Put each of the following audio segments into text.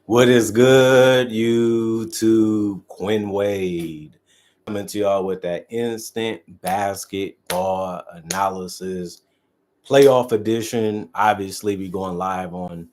What is good, YouTube? Quinn Wade coming to y'all with that instant basketball analysis playoff edition. Obviously, we going live on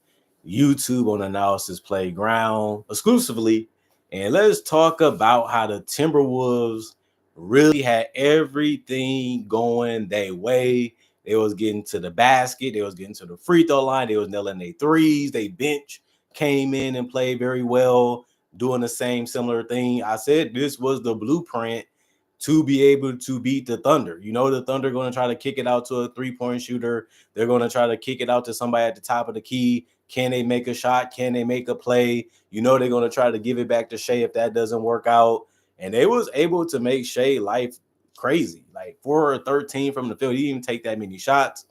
YouTube on Analysis Playground exclusively. And let's talk about how the Timberwolves really had everything going their way. They was getting to the basket. They was getting to the free throw line. They was nailing their threes. They bench came in and played very well, doing the same similar thing. I said this was the blueprint to be able to beat the Thunder. You know, the Thunder going to try to kick it out to a three-point shooter. They're going to try to kick it out to somebody at the top of the key. Can they make a shot? Can they make a play? You know, they're going to try to give it back to Shea if that doesn't work out. And they was able to make Shea life crazy. Like 4 or 13 from the field. He didn't even take that many shots.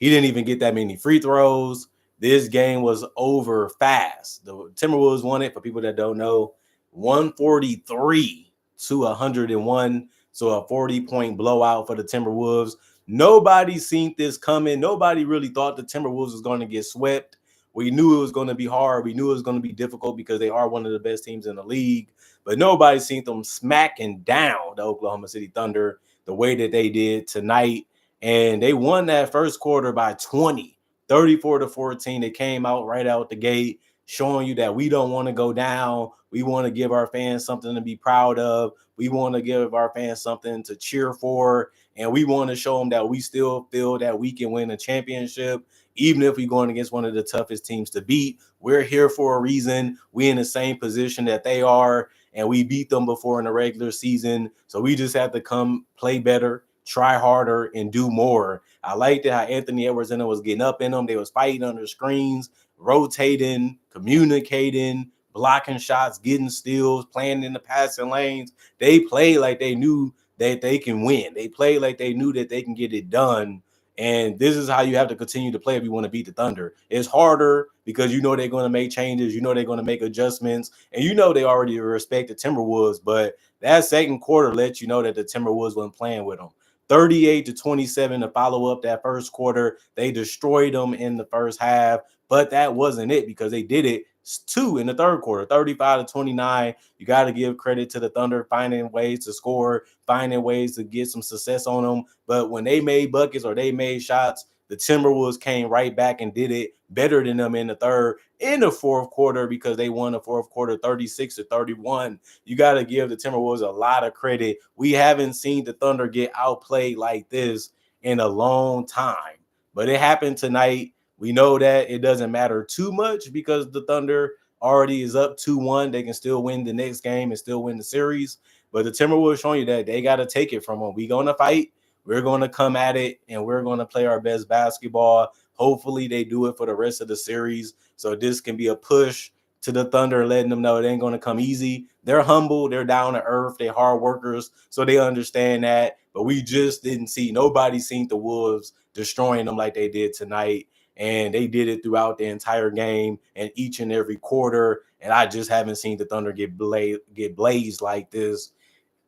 He didn't even get that many free throws. This game was over fast. The Timberwolves won it, for people that don't know, 143 to 101. So a 40-point blowout for the Timberwolves. Nobody seen this coming. Nobody really thought the Timberwolves was going to get swept. We knew it was going to be hard. We knew it was going to be difficult because they are one of the best teams in the league. But nobody seen them smacking down the Oklahoma City Thunder the way that they did tonight. And they won that first quarter by 20, 34 to 14. They came out right out the gate, showing you that we don't want to go down. We want to give our fans something to be proud of. We want to give our fans something to cheer for. And we want to show them that we still feel that we can win a championship, even if we're going against one of the toughest teams to beat. We're here for a reason. We're in the same position that they are, and we beat them before in the regular season. So we just have to come play better, try harder, and do more. I liked it how Anthony Edwards and it was getting up in them. They was fighting under screens, rotating, communicating, blocking shots, getting steals, playing in the passing lanes. They played like they knew that they can win. They played like they knew that they can get it done. And this is how you have to continue to play if you want to beat the Thunder. It's harder because you know they're going to make changes. You know they're going to make adjustments. And you know they already respect the Timberwolves. But that second quarter lets you know that the Timberwolves wasn't playing with them. 38 to 27 to follow up that first quarter. They destroyed them in the first half, but that wasn't it because they did it two in the third quarter, 35 to 29. You got to give credit to the Thunder finding ways to score, finding ways to get some success on them. But when they made buckets or they made shots, the Timberwolves came right back and did it better than them in the third, in the fourth quarter, because they won the fourth quarter 36 to 31. You got to give the Timberwolves a lot of credit. We haven't seen the Thunder get outplayed like this in a long time, but it happened tonight. We know that it doesn't matter too much because the Thunder already is up 2-1. They can still win the next game and still win the series. But the Timberwolves showing you that they got to take it from them. We're going to fight. We're going to come at it, and we're going to play our best basketball. Hopefully they do it for the rest of the series. So this can be a push to the Thunder, letting them know it ain't going to come easy. They're humble. They're down to earth. They're hard workers. So they understand that. But we just didn't see, nobody seen the Wolves destroying them like they did tonight. And they did it throughout the entire game and each and every quarter. And I just haven't seen the Thunder get blazed like this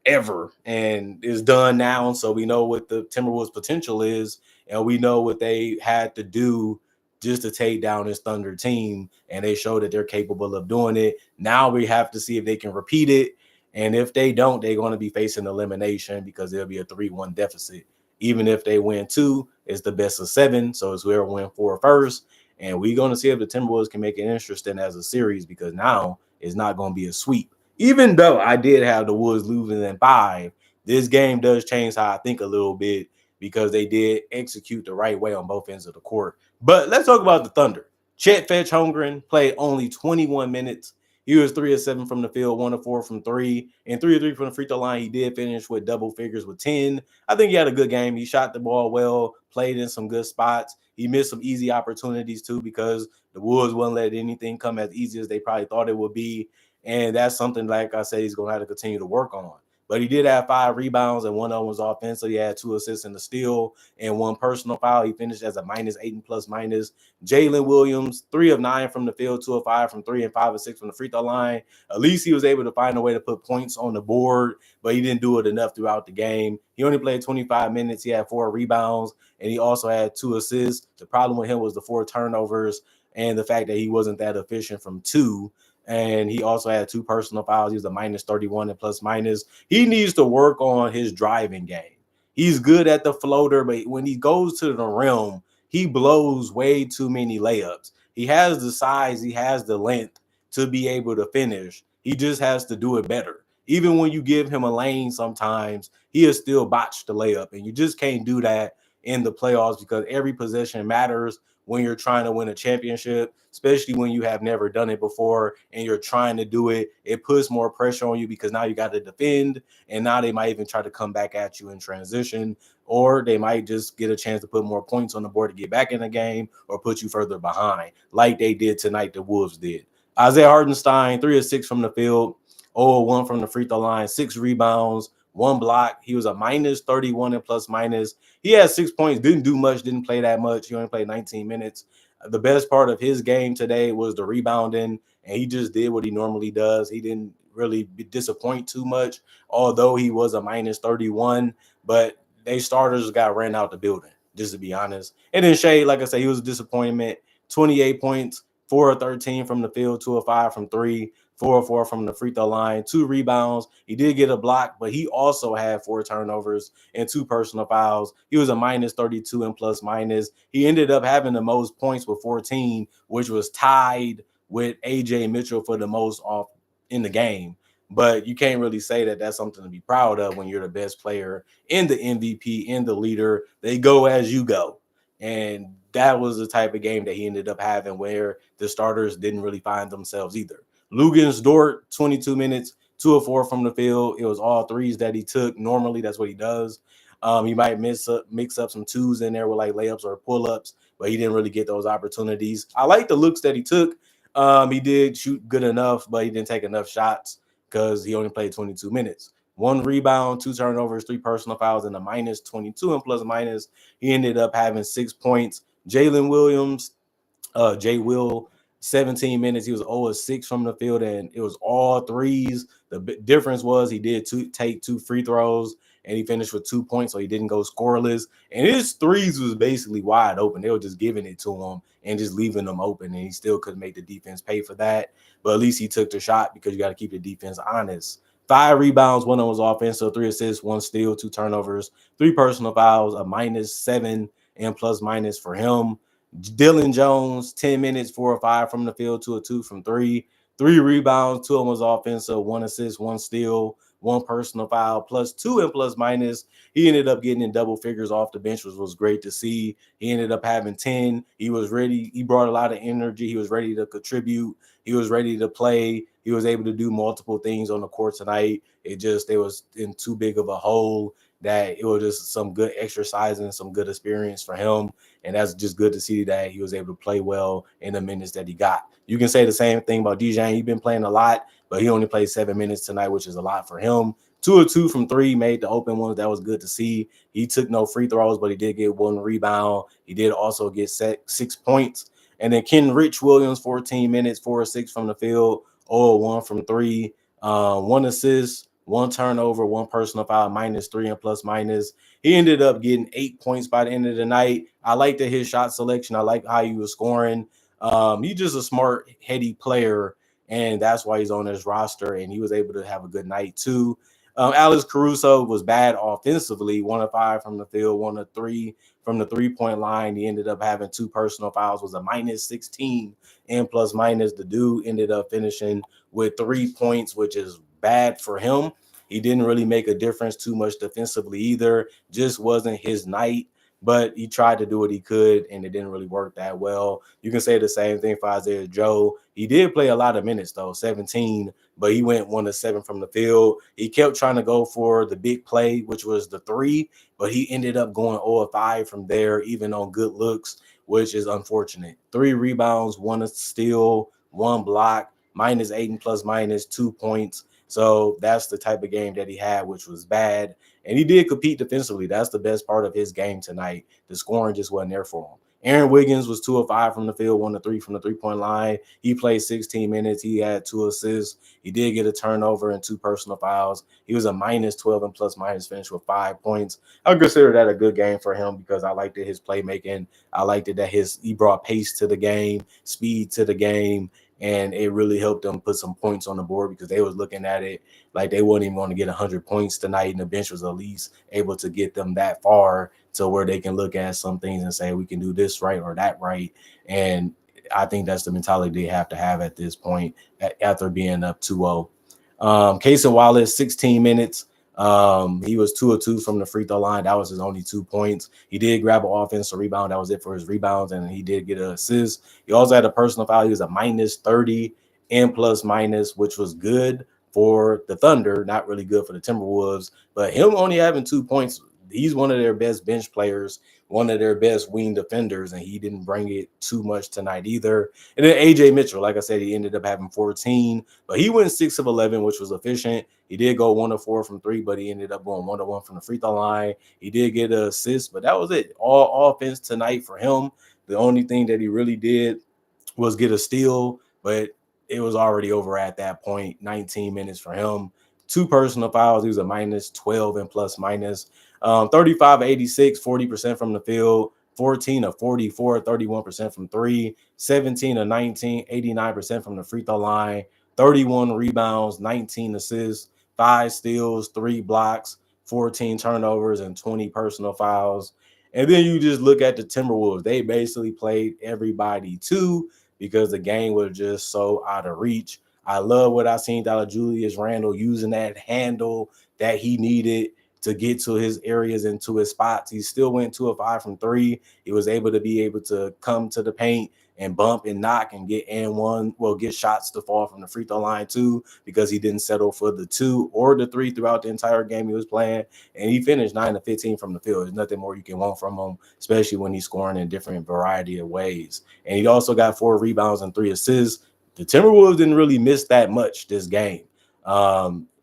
ever. And it's done now. So we know what the Timberwolves' potential is, and we know what they had to do just to take down this Thunder team. And they show that they're capable of doing it. Now we have to see if they can repeat it. And if they don't, they're going to be facing elimination because there'll be a 3-1 deficit. Even if they win 2, it's the best of 7. So it's whoever win 4 first. And we're going to see if the Timberwolves can make it interesting as a series, because now it's not going to be a sweep. Even though I did have the Wolves losing in 5, this game does change how I think a little bit because they did execute the right way on both ends of the court. But let's talk about the Thunder. Chet Fetch-Holmgren played only 21 minutes. He was 3 of 7 from the field, 1 of 4 from 3, and 3 of 3 from the free throw line. He did finish with double figures with 10. I think he had a good game. He shot the ball well, played in some good spots. He missed some easy opportunities too because the Wolves wouldn't let anything come as easy as they probably thought it would be. And that's something, like I said, he's going to have to continue to work on. but he did have 5 rebounds and one of them was offensive. He had 2 assists and a steal and 1 personal foul. He finished as a -8 and plus minus. Jalen Williams, 3 of 9 from the field, 2 of 5 from 3, and 5 of 6 from the free throw line. At least he was able to find a way to put points on the board, but he didn't do it enough throughout the game. He only played 25 minutes. He had 4 rebounds, and he also had 2 assists. The problem with him was the 4 turnovers and the fact that he wasn't that efficient from 2. And he also had 2 personal fouls. He was a -31 and plus minus. He needs to work on his driving game. He's good at the floater, but when he goes to the rim, he blows way too many layups. He has the size, he has the length to be able to finish. He just has to do it better. Even when you give him a lane sometimes, he has still botched the layup. And you just can't do that in the playoffs because every possession matters when you're trying to win a championship, especially when you have never done it before and you're trying to do it. It puts more pressure on you because now you got to defend, and now they might even try to come back at you in transition, or they might just get a chance to put more points on the board to get back in the game or put you further behind, like they did tonight, the Wolves did. Isaiah Hartenstein, 3 of 6 from the field, 0 of 1 from the free throw line, 6 rebounds, 1 block. He was a -31 and plus minus. He had 6 points, didn't do much, didn't play that much. He only played 19 minutes. The best part of his game today was the rebounding, and he just did what he normally does. He didn't really disappoint too much, although he was a -31, but they starters got ran out the building, just to be honest. And then Shea, like I said, he was a disappointment. 28 points, 4 of 13 from the field, 2 of 5 from 3, 4 of 4 from the free throw line, 2 rebounds. He did get a block, but he also had 4 turnovers and 2 personal fouls. He was a -32 and plus minus. He ended up having the most points with 14, which was tied with AJ Mitchell for the most off in the game. But you can't really say that that's something to be proud of when you're the best player in the MVP, in the leader. They go as you go. And that was the type of game that he ended up having where the starters didn't really find themselves either. Lugens Dort, 22 minutes, 2 of 4 from the field. It was all threes that he took. Normally, that's what he does. He might mix up some twos in there with like layups or pull-ups, but he didn't really get those opportunities. I like the looks that he took. He did shoot good enough, but he didn't take enough shots because he only played 22 minutes. 1 rebound, 2 turnovers, 3 personal fouls, and a -22 and plus minus. He ended up having 6 points. Jalen Williams, Jay Will, 17 minutes. He was 0 of 6 from the field, and it was all threes. The difference was he did take 2 free throws, and he finished with 2 points, so he didn't go scoreless. And his threes was basically wide open. They were just giving it to him and just leaving them open, and he still couldn't make the defense pay for that. But at least he took the shot because you got to keep the defense honest. 5 rebounds, 1 of them was offensive, 3 assists, 1 steal, 2 turnovers, 3 personal fouls, a -7 and plus minus for him. Dylan Jones, 10 minutes, 4 or 5 from the field, 2 or 2 from 3. 3 rebounds, 2 of them was offensive, 1 assist, 1 steal, 1 personal foul, plus 2 and plus minus. He ended up getting in double figures off the bench, which was great to see. He ended up having 10. He was ready. He brought a lot of energy. He was ready to contribute. He was ready to play. He was able to do multiple things on the court tonight. It was in too big of a hole that it was just some good exercise and some good experience for him. And that's just good to see that he was able to play well in the minutes that he got. You can say the same thing about DJ. He's been playing a lot, but he only played 7 minutes tonight, which is a lot for him. 2 of 2 from 3, made the open ones. That was good to see. He took no free throws, but he did get 1 rebound. He did also get 6 points. And then Kenrich Williams, 14 minutes, 4 or 6 from the field, 0 1 from 3, 1 assist, 1 turnover, 1 personal foul, -3 and plus minus. He ended up getting 8 points by the end of the night. I like his shot selection. I like how he was scoring. He's just a smart, heady player, and that's why he's on this roster, and he was able to have a good night too. Alex Caruso was bad offensively, 1 of 5 from the field, 1 of 3 from the three-point line. He ended up having 2 personal fouls, was a -16 and plus minus. The dude ended up finishing with 3 points, which is bad for him. He didn't really make a difference too much defensively either. Just wasn't his night, but he tried to do what he could, and it didn't really work that well. You can say the same thing for Isaiah Joe. He did play a lot of minutes, though, 17, but he went 1 of 7 from the field. He kept trying to go for the big play, which was the 3, but he ended up going 0 of 5 from there, even on good looks, which is unfortunate. 3 rebounds, 1 steal, 1 block, -8 and plus minus, 2 points. So that's the type of game that he had, which was bad. And he did compete defensively. That's the best part of his game tonight. The scoring just wasn't there for him. Aaron Wiggins was 2 of 5 from the field, 1 of 3 from the 3-point line. He played 16 minutes. He had 2 assists. He did get a turnover and 2 personal fouls. He was a minus 12 and plus minus finish with 5 points. I would consider that a good game for him because I liked it, his playmaking. I liked it that he brought pace to the game, speed to the game, and it really helped them put some points on the board because they was looking at it like they wasn't even going to get 100 points tonight, and the bench was at least able to get them that far to where they can look at some things and say we can do this right or that right. And I think that's the mentality they have to have at this point after being up 2-0. Casey Wallace, 16 minutes. He was 2 of 2 from the free throw line. That was his only 2 points. He did grab an offensive rebound. That was it for his rebounds, and he did get an assist. He also had a personal foul. He was a minus 30 and plus minus, which was good for the Thunder, not really good for the Timberwolves. But him only having 2 points, he's one of their best bench players, one of their best wing defenders, and he didn't bring it too much tonight either. And then AJ Mitchell, like I said, he ended up having 14, but he went 6 of 11, which was efficient. He did go 1 of 4 from 3, but he ended up going 1 of 1 from the free throw line. He did get an assist, but that was it. All offense tonight for him. The only thing that he really did was get a steal, but it was already over at that point. 19 minutes for him. 2 personal fouls. He was a minus 12 and plus minus. 35 86, 40% from the field. 14 of 44, 31% from 3. 17 of 19, 89% from the free throw line. 31 rebounds, 19 assists, 5 steals, 3 blocks, 14 turnovers, and 20 personal fouls. And then you just look at the Timberwolves. They basically played everybody too because the game was just so out of reach. I love what I seen out of Julius Randle using that handle that he needed to get to his areas and to his spots. He still went 2 of 5 from 3. He was able to come to the paint and bump and knock and get get shots to fall from the free throw line too, because he didn't settle for the 2 or the 3 throughout the entire game he was playing. And he finished 9 of 15 from the field. There's nothing more you can want from him, especially when he's scoring in different variety of ways. And he also got 4 rebounds and 3 assists. The Timberwolves didn't really miss that much this game.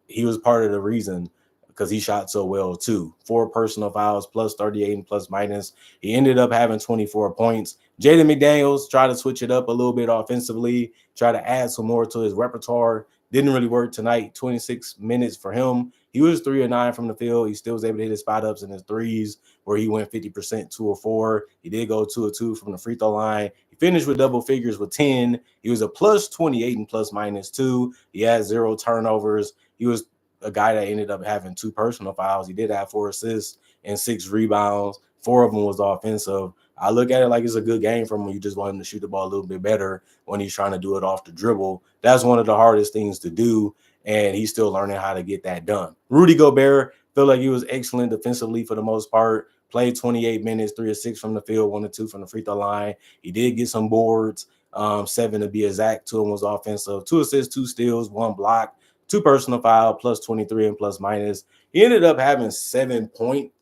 He was part of the reason because he shot so well too. 4 personal fouls, plus 38 and plus minus. He ended up having 24 points. Jaden McDaniels tried to switch it up a little bit offensively, try to add some more to his repertoire. Didn't really work tonight. 26 minutes for him. He was 3 of 9 from the field. He still was able to hit his spot ups and his threes, where he went 50%, 2 of 4. He did go 2 of 2 from the free throw line. He finished with double figures with 10. He was a plus 28 and plus minus 2. He had 0 turnovers. He was a guy that ended up having 2 personal fouls. He did have 4 assists and 6 rebounds. 4 of them was offensive. I look at it like it's a good game for him when you just want him to shoot the ball a little bit better when he's trying to do it off the dribble. That's one of the hardest things to do, and he's still learning how to get that done. Rudy Gobert felt like he was excellent defensively for the most part. Played 28 minutes, 3 of 6 from the field, 1 of 2 from the free throw line. He did get some boards, 7 to be exact. 2 of them was offensive. 2 assists, 2 steals, 1 block. 2 personal foul, plus 23 and plus minus. He ended up having 7 points,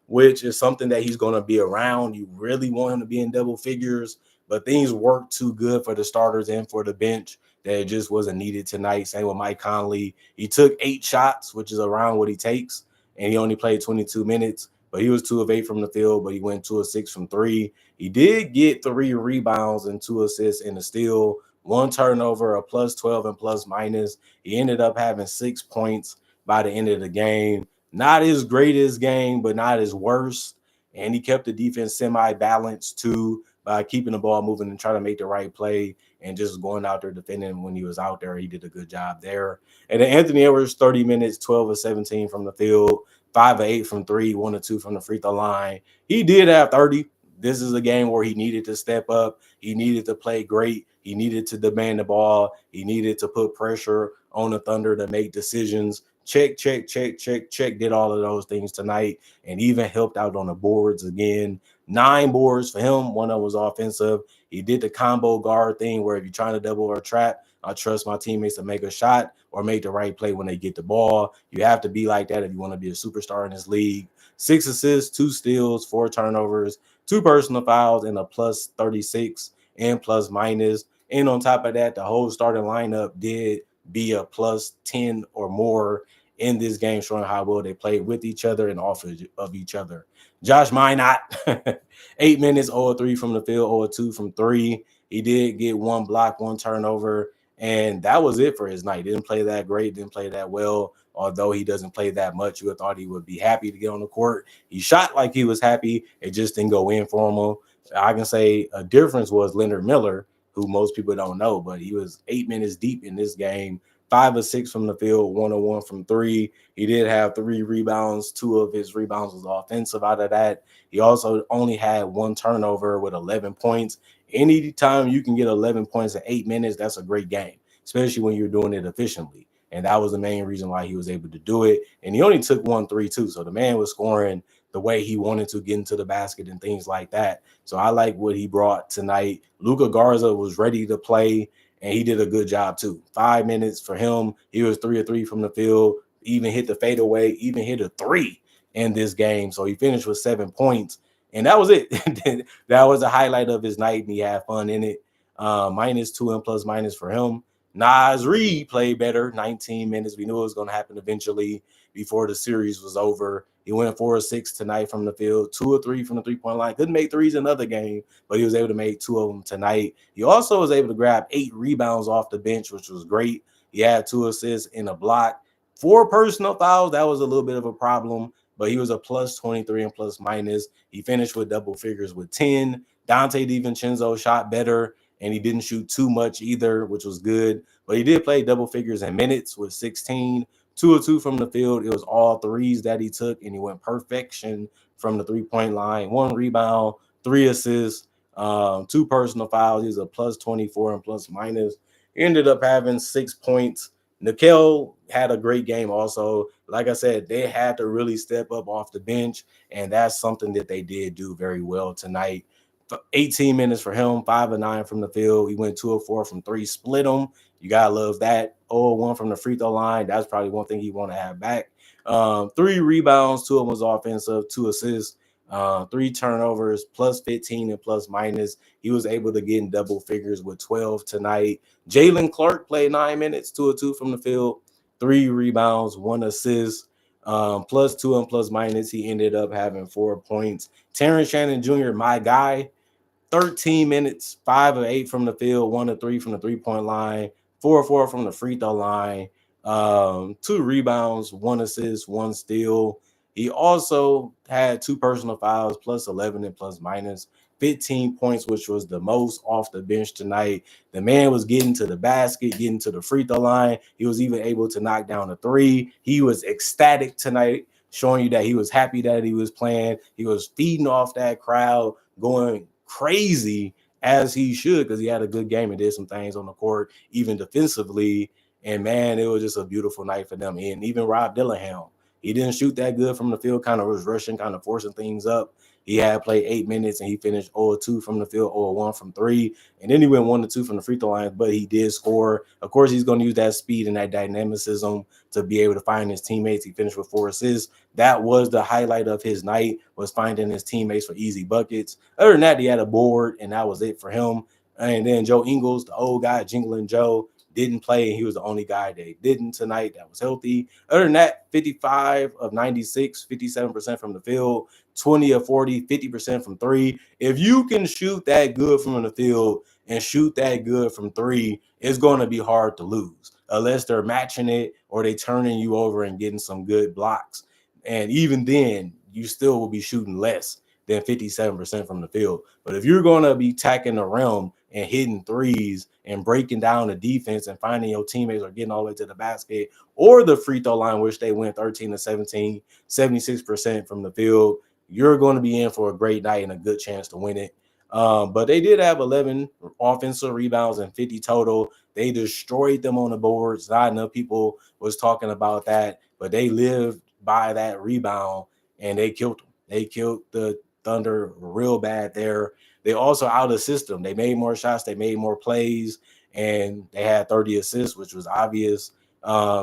which is something that he's going to be around. You really want him to be in double figures, but things worked too good for the starters and for the bench that it just wasn't needed tonight. Same with Mike Conley. He took 8 shots, which is around what he takes, and he only played 22 minutes. But he was 2 of 8 from the field, but he went 2 of 6 from 3. He did get 3 rebounds and 2 assists and a steal, 1 turnover, a plus 12 and plus minus. He ended up having 6 points by the end of the game. Not his greatest game, but not his worst. And he kept the defense semi-balanced too by keeping the ball moving and trying to make the right play and just going out there defending when he was out there. He did a good job there. And then Anthony Edwards, 30 minutes, 12 of 17 from the field, 5 of 8 from 3, 1 of 2 from the free throw line. He did have 30. This is a game where he needed to step up. He needed to play great. He needed to demand the ball. He needed to put pressure on the Thunder to make decisions. Check, did all of those things tonight and even helped out on the boards again. 9 boards for him. 1 of them was offensive. He did the combo guard thing where if you're trying to double or trap, I trust my teammates to make a shot or make the right play when they get the ball. You have to be like that if you want to be a superstar in this league. 6 assists, 2 steals, 4 turnovers, 2 personal fouls, and a plus 36 and plus minus. And on top of that, the whole starting lineup did be a plus 10 or more in this game, showing how well they played with each other and off of each other. Josh Minot, 8 minutes, 0-3 from the field, 0-2 from three. He did get one block, one turnover, and that was it for his night. Didn't play that great, didn't play that well. Although he doesn't play that much, you would thought he would be happy to get on the court. He shot like he was happy. It just didn't go in for him. I can say a difference was Leonard Miller, who most people don't know, but he was 8 minutes deep in this game. 5 of 6 from the field, 1 of 1 from three. He did have 3 rebounds. 2 of his rebounds was offensive out of that. He also only had one turnover with 11 points. Anytime you can get 11 points in 8 minutes, that's a great game, especially when you're doing it efficiently. And that was the main reason why he was able to do it. And he only took 1 3 too. So the man was scoring the way he wanted to, get into the basket and things like that. So I like what he brought tonight. Luka Garza was ready to play, and he did a good job too. 5 minutes for him. He was 3 of 3 from the field, even hit the fadeaway, even hit a three in this game. So he finished with 7 points. And that was it. That was a highlight of his night, and he had fun in it. -2 and plus minus for him. Nas Reed played better, 19 minutes. We knew it was going to happen eventually before the series was over. He went 4 of 6 tonight from the field, 2 of 3 from the three-point line. Couldn't make threes in another game, but he was able to make 2 of them tonight. He also was able to grab 8 rebounds off the bench, which was great. He had 2 assists in a block. 4 personal fouls, that was a little bit of a problem, but he was a plus 23 and plus minus. He finished with double figures with 10. Dante DiVincenzo shot better, and he didn't shoot too much either, which was good. But he did play double figures in minutes with 16, 2 of 2 from the field. It was all threes that he took, and he went perfection from the three-point line. 1 rebound, 3 assists, 2 personal fouls. He was a plus 24 and plus minus. He ended up having 6 points. Nickel had a great game also. Like I said, they had to really step up off the bench, and that's something that they did do very well tonight. 18 minutes for him, 5 of 9 from the field. He went 2 of 4 from three, split them. You gotta love that. 0 of 1 from the free throw line. That's probably one thing he want to have back. 3 rebounds, 2 of them was offensive, 2 assists, 3 turnovers, plus 15 and plus minus. He was able to get in double figures with 12 tonight. Jalen Clark played 9 minutes, 2 of 2 from the field, 3 rebounds, 1 assist. +2 and plus minus. He ended up having 4 points. Terrence Shannon Jr., my guy, 13 minutes, 5 of 8 from the field, 1 of 3 from the three-point line, 4 of 4 from the free throw line, 2 rebounds, 1 assist, 1 steal. He also had 2 personal fouls, plus 11 and plus minus, 15 points, which was the most off the bench tonight. The man was getting to the basket, getting to the free throw line. He was even able to knock down a three. He was ecstatic tonight, showing you that he was happy that he was playing. He was feeding off that crowd, going crazy as he should, because he had a good game and did some things on the court, even defensively. And man, it was just a beautiful night for them. And even Rob Dillingham, he didn't shoot that good from the field, kind of was rushing, kind of forcing things up. He had played 8 minutes and he finished 0 of 2 from the field, 0 of 1 from three. And then he went 1 of 2 from the free throw line, but he did score. Of course, he's going to use that speed and that dynamicism to be able to find his teammates. He finished with 4 assists. That was the highlight of his night, was finding his teammates for easy buckets. Other than that, he had a board, and that was it for him. And then Joe Ingles, the old guy, Jingling Joe, didn't play. He was the only guy that didn't tonight that was healthy. Other than that, 55 of 96, 57% from the field, 20 of 40, 50% from three. If you can shoot that good from the field and shoot that good from three, it's going to be hard to lose unless they're matching it or they turning you over and getting some good blocks. And even then, you still will be shooting less than 57% from the field. But if you're going to be tacking the rim and hitting threes and breaking down the defense and finding your teammates or getting all the way to the basket or the free throw line, which they went 13 to 17, 76% from the field, you're going to be in for a great night and a good chance to win it. But they did have 11 offensive rebounds and 50 total. They destroyed them on the boards. Not enough people was talking about that, but they lived by that rebound and they killed them. They killed the Thunder real bad there. They also out of system. They made more shots. They made more plays, and they had 30 assists, which was obvious.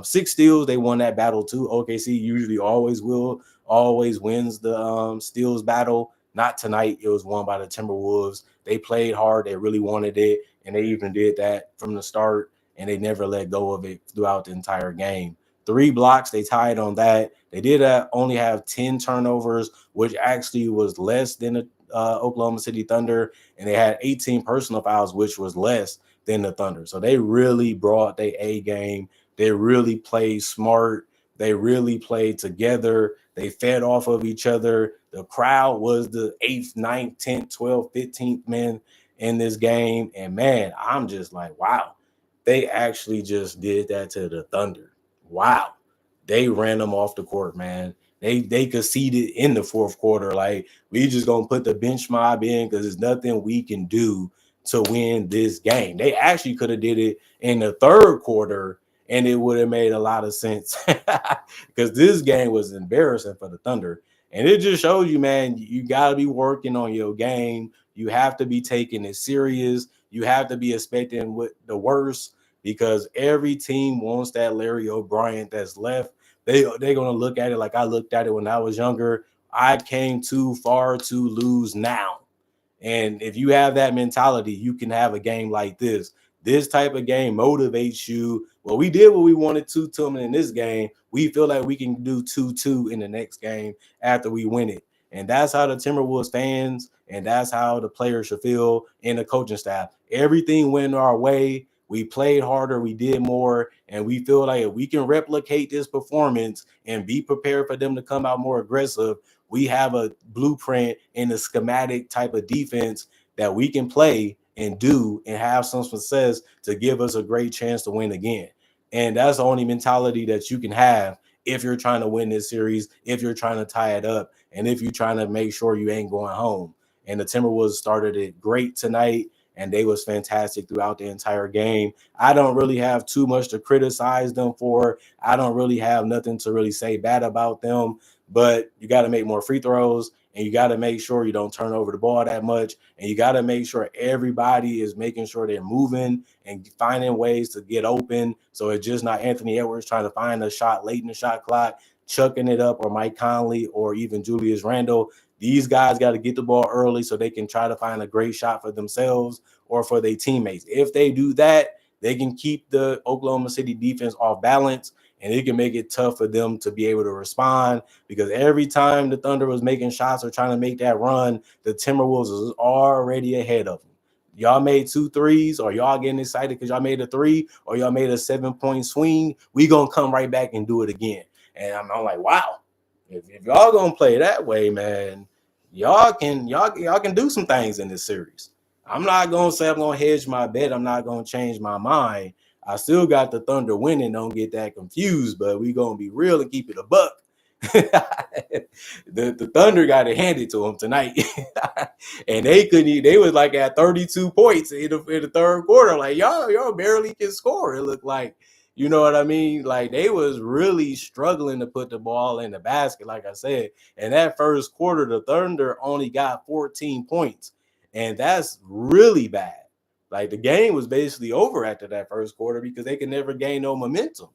6 steals. They won that battle too. OKC usually always wins the steals battle. Not tonight. It was won by the Timberwolves. They played hard. They really wanted it, and they even did that from the start. and they never let go of it throughout the entire game. 3 blocks, they tied on that. They did only have 10 turnovers, which actually was less than the Oklahoma City Thunder, and they had 18 personal fouls, which was less than the Thunder. So they really brought their A game. They really played smart. They really played together. They fed off of each other. The crowd was the 8th, 9th, 10th, 12th, 15th man in this game. And man, I'm just like, wow, they actually just did that to the Thunder. Wow. They ran them off the court, man. They conceded in the fourth quarter. Like, we just gonna put the bench mob in because there's nothing we can do to win this game. They actually could have did it in the third quarter, and it would have made a lot of sense because this game was embarrassing for the Thunder. And it just shows you, man, you got to be working on your game. You have to be taking it serious. You have to be expecting what the worst because every team wants that Larry O'Brien that's left. They're going to look at it like I looked at it when I was younger. I came too far to lose now. And if you have that mentality, you can have a game like this. This type of game motivates you. Well, we did what we wanted to them in this game. We feel like we can do 2-2 in the next game after we win it. And that's how the Timberwolves fans and that's how the players should feel and the coaching staff. Everything went our way. We played harder, we did more, and we feel like if we can replicate this performance and be prepared for them to come out more aggressive, we have a blueprint and a schematic type of defense that we can play and do and have some success to give us a great chance to win again. And that's the only mentality that you can have if you're trying to win this series, if you're trying to tie it up, and if you're trying to make sure you ain't going home. And the Timberwolves started it great tonight, and they was fantastic throughout the entire game. I don't really have too much to criticize them for. I don't really have nothing to really say bad about them, but you got to make more free throws, and you got to make sure you don't turn over the ball that much, and you got to make sure everybody is making sure they're moving and finding ways to get open. So it's just not Anthony Edwards trying to find a shot late in the shot clock, chucking it up, or Mike Conley or even Julius Randle. These guys got to get the ball early so they can try to find a great shot for themselves or for their teammates. If they do that, they can keep the Oklahoma City defense off balance, and it can make it tough for them to be able to respond because every time the Thunder was making shots or trying to make that run, the Timberwolves was already ahead of them. Y'all made 2 threes, or y'all getting excited because y'all made a 3, or y'all made a 7-point swing. We gonna come right back and do it again. And I'm like, wow, if y'all gonna play that way, man, y'all can do some things in this series. I'm not gonna say I'm gonna hedge my bet. I'm not gonna change my mind. I still got the Thunder winning. Don't get that confused, but we gonna be real and keep it a buck. the Thunder got it handed to them tonight, and they couldn't. They was like at 32 points in the third quarter. Like y'all barely can score. It looked like, you know what I mean? Like they was really struggling to put the ball in the basket. Like I said, in that first quarter, the Thunder only got 14 points, and that's really bad. Like the game was basically over after that first quarter because they could never gain no momentum.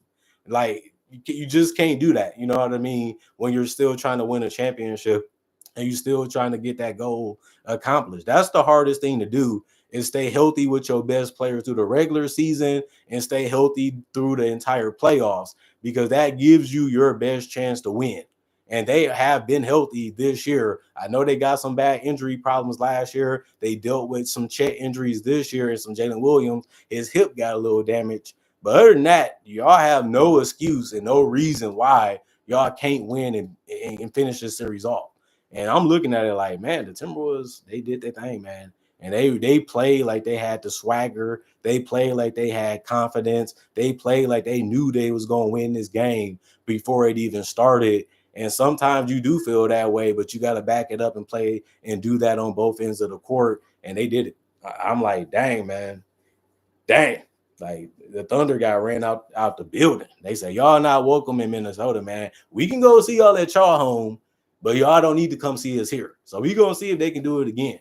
Like you just can't do that. You know what I mean? When you're still trying to win a championship and you're still trying to get that goal accomplished. That's the hardest thing to do is stay healthy with your best players through the regular season and stay healthy through the entire playoffs because that gives you your best chance to win. And they have been healthy this year. I know they got some bad injury problems last year. They dealt with some Chet injuries this year and some Jalen Williams. His hip got a little damaged. But other than that, y'all have no excuse and no reason why y'all can't win and finish this series off. And I'm looking at it like, man, the Timberwolves, they did their thing, man. And they played like they had the swagger. They played like they had confidence. They played like they knew they was going to win this game before it even started. And sometimes you do feel that way, but you got to back it up and play and do that on both ends of the court. And they did it. I'm like, dang, man. Dang. Like the Thunder got ran out the building. They say, y'all not welcome in Minnesota, man. We can go see y'all at y'all home, but y'all don't need to come see us here. So we going to see if they can do it again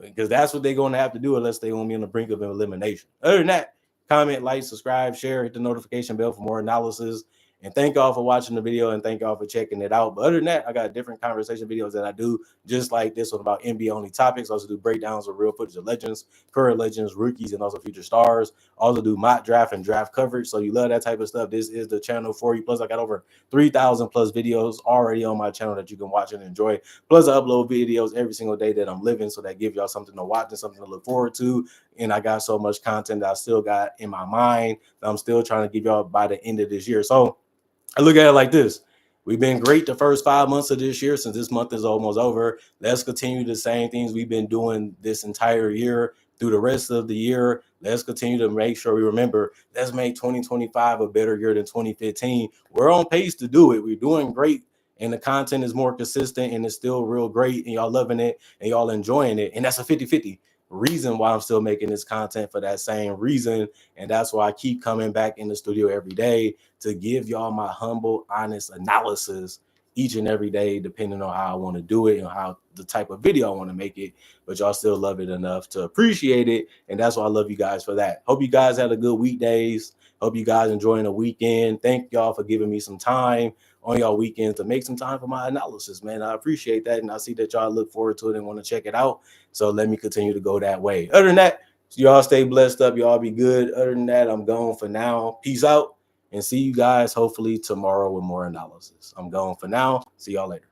because that's what they're going to have to do unless they want to be on the brink of elimination. Other than that, comment, like, subscribe, share, hit the notification bell for more analysis. And thank y'all for watching the video and thank y'all for checking it out. But other than that, I got different conversation videos that I do just like this one about NBA only topics. I also do breakdowns of real footage of legends, current legends, rookies, and also future stars. I also do mock draft and draft coverage. So you love that type of stuff, this is the channel for you. Plus, I got over 3,000 plus videos already on my channel that you can watch and enjoy. Plus, I upload videos every single day that I'm living, so that give y'all something to watch and something to look forward to. And I got so much content that I still got in my mind that I'm still trying to give y'all by the end of this year. So I look at it like this. We've been great the first 5 months of this year. Since this month is almost over, let's continue the same things we've been doing this entire year through the rest of the year. Let's continue to make sure we remember, let's make 2025 a better year than 2015. We're on pace to do it. We're doing great, and the content is more consistent and it's still real great, and y'all loving it and y'all enjoying it. And that's a 50-50 reason why I'm still making this content, for that same reason. And that's why I keep coming back in the studio every day to give y'all my humble, honest analysis each and every day, depending on how I want to do it and how the type of video I want to make it. But y'all still love it enough to appreciate it. And that's why I love you guys for that. Hope you guys had a good weekdays. Hope you guys enjoying the weekend. Thank y'all for giving me some time on y'all weekends to make some time for my analysis, man. I appreciate that. And I see that y'all look forward to it and want to check it out. So let me continue to go that way. Other than that, y'all stay blessed up. Y'all be good. Other than that, I'm gone for now. Peace out. And see you guys hopefully tomorrow with more analysis. I'm going for now. See y'all later.